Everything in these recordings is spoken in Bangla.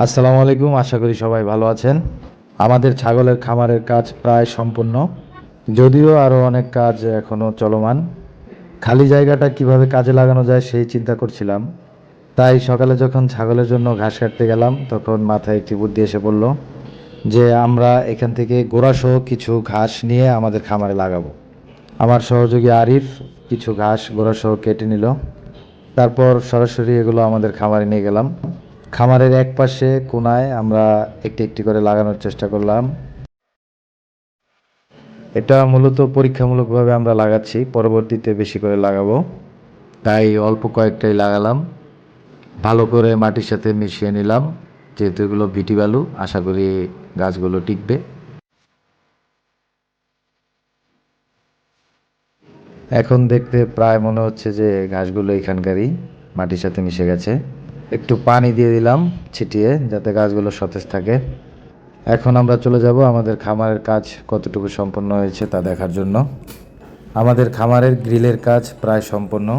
আসসালামু আলাইকুম, আশা করি সবাই ভালো আছেন। আমাদের ছাগলের খামারের কাজ প্রায় সম্পূর্ণ, যদিও আরও অনেক কাজ এখনও চলমান। খালি জায়গাটা কিভাবে কাজে লাগানো যায় সেই চিন্তা করছিলাম। তাই সকালে যখন ছাগলের জন্য ঘাস কাটতে গেলাম তখন মাথায় একটি বুদ্ধি এসে পড়ল যে আমরা এখান থেকে গোড়াসহ কিছু ঘাস নিয়ে আমাদের খামারে লাগাবো। আমার সহযোগী আরিফ কিছু ঘাস গোড়াসহ কেটে নিল, তারপর সরাসরি এগুলো আমাদের খামারে নিয়ে গেলাম। খামারের এক পাশে কোনায় আমরা একটি একটি করে লাগানোর চেষ্টা করলাম। এটা মূলত পরীক্ষামূলকভাবে আমরা লাগাচ্ছি, পরবর্তীতে বেশি করে লাগাবো, তাই অল্প কয়েকটাই লাগালাম। ভালো করে মাটির সাথে মিশিয়ে নিলাম, যেহেতু এগুলো ভিটি বালু, আশা করি গাছগুলো টিকবে। এখন দেখতে প্রায় মনে হচ্ছে যে ঘাসগুলো এখানকারই, মাটির সাথে মিশে গেছে। একটু পানি দিয়ে দিলাম ছিটিয়ে, যাতে গাছগুলো সতেজ থাকে। এখন আমরা চলে যাব আমাদের খামারের কাজ কতটুকু সম্পন্ন হয়েছে তা দেখার জন্য। আমাদের খামারের গ্রিলের কাজ প্রায় সম্পন্ন।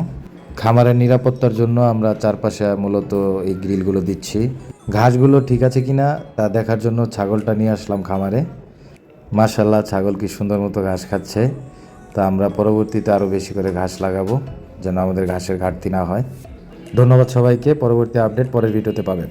খামারের নিরাপত্তার জন্য আমরা চারপাশে মূলত এই গ্রিলগুলো দিচ্ছি। ঘাসগুলো ঠিক আছে কিনা তা দেখার জন্য ছাগলটা নিয়ে আসলাম খামারে। মাশাআল্লাহ, ছাগল কি সুন্দর মতো ঘাস খাচ্ছে। তা আমরা পরবর্তীতে আরও বেশি করে ঘাস লাগাবো, যেন আমাদের ঘাসের ঘাটতি না হয়। ধন্যবাদ সবাইকে। পরবর্তী আপডেট পরের ভিডিওতে পাবেন।